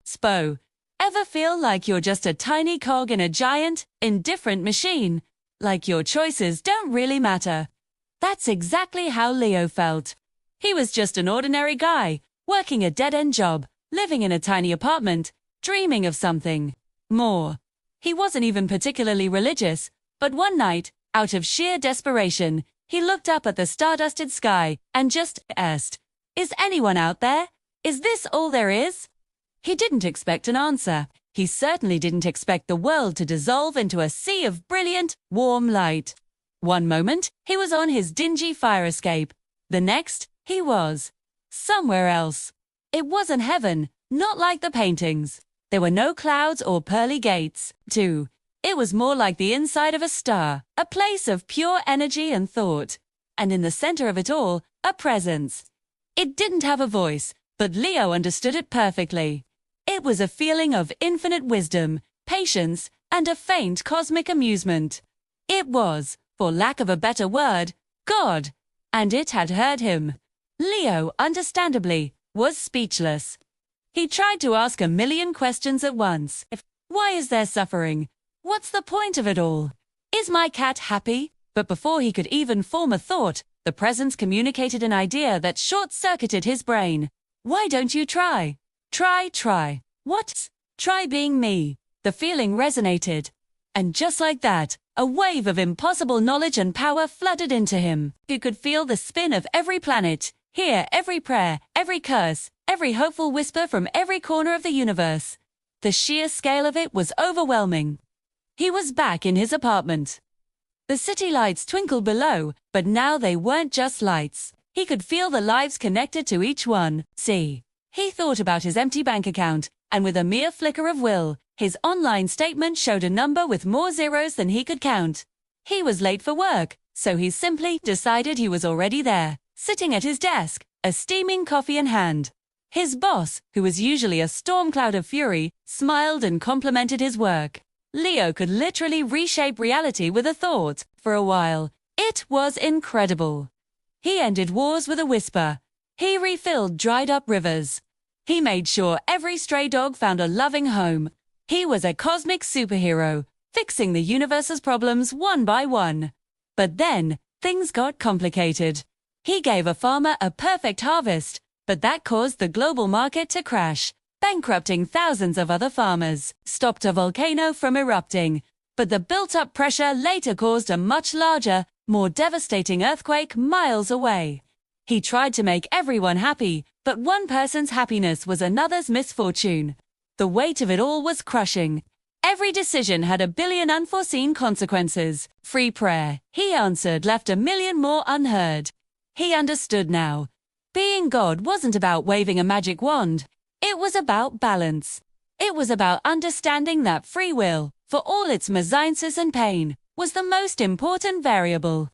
Spo. Ever feel like you're just a tiny cog in a giant, indifferent machine? Like your choices don't really matter? That's exactly how Leo felt. He was just an ordinary guy, working a dead-end job, living in a tiny apartment, dreaming of something more. He wasn't even particularly religious, but one night, out of sheer desperation, he looked up at the stardusted sky and just asked, "Is anyone out there? Is this all there is?" He didn't expect an answer. He certainly didn't expect the world to dissolve into a sea of brilliant, warm light. One moment, he was on his dingy fire escape. The next, he was somewhere else. It wasn't heaven, not like the paintings. There were no clouds or pearly gates, too. It was more like the inside of a star, a place of pure energy and thought. And in the center of it all, a presence. It didn't have a voice, but Leo understood it perfectly. It was a feeling of infinite wisdom, patience, and a faint cosmic amusement. It was, for lack of a better word, God. And it had heard him. Leo, understandably, was speechless. He tried to ask a million questions at once. Why is there suffering? What's the point of it all? Is my cat happy? But before he could even form a thought, the presence communicated an idea that short-circuited his brain. Why don't you try? Try. What? Try being me. The feeling resonated. And just like that, a wave of impossible knowledge and power flooded into him. He could feel the spin of every planet, hear every prayer, every curse, every hopeful whisper from every corner of the universe. The sheer scale of it was overwhelming. He was back in his apartment. The city lights twinkled below, but now they weren't just lights. He could feel the lives connected to each one. See. He thought about his empty bank account, and with a mere flicker of will, his online statement showed a number with more zeros than he could count. He was late for work, so he simply decided he was already there, sitting at his desk, a steaming coffee in hand. His boss, who was usually a storm cloud of fury, smiled and complimented his work. Leo could literally reshape reality with a thought. For a while, it was incredible. He ended wars with a whisper. He refilled dried-up rivers. He made sure every stray dog found a loving home. He was a cosmic superhero, fixing the universe's problems one by one. But then, things got complicated. He gave a farmer a perfect harvest, but that caused the global market to crash, bankrupting thousands of other farmers, stopped a volcano from erupting. But the built-up pressure later caused a much larger, more devastating earthquake miles away. He tried to make everyone happy, but one person's happiness was another's misfortune. The weight of it all was crushing. Every decision had a billion unforeseen consequences. Free prayer, he answered, left a million more unheard. He understood now. Being God wasn't about waving a magic wand. It was about balance. It was about understanding that free will, for all its mesalliances and pain, was the most important variable.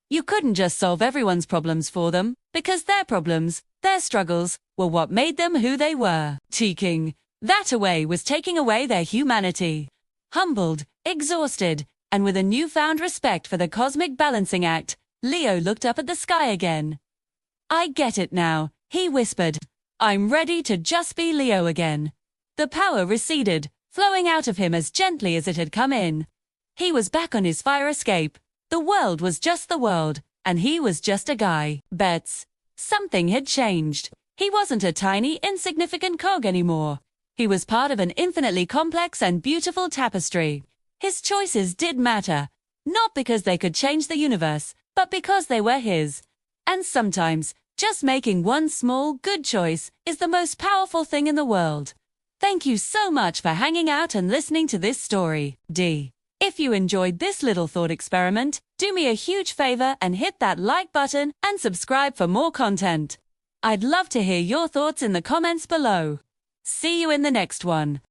You couldn't just solve everyone's problems for them, because their problems, their struggles, were what made them who they were. Taking that away was taking away their humanity. Humbled, exhausted, and with a newfound respect for the cosmic balancing act, Leo looked up at the sky again. "I get it now," he whispered. "I'm ready to just be Leo again." The power receded, flowing out of him as gently as it had come in. He was back on his fire escape. The world was just the world, and he was just a guy. Bets. Something had changed. He wasn't a tiny, insignificant cog anymore. He was part of an infinitely complex and beautiful tapestry. His choices did matter, not because they could change the universe, but because they were his. And sometimes, just making one small, good choice is the most powerful thing in the world. Thank you so much for hanging out and listening to this story. If you enjoyed this little thought experiment, do me a huge favor and hit that like button and subscribe for more content. I'd love to hear your thoughts in the comments below. See you in the next one.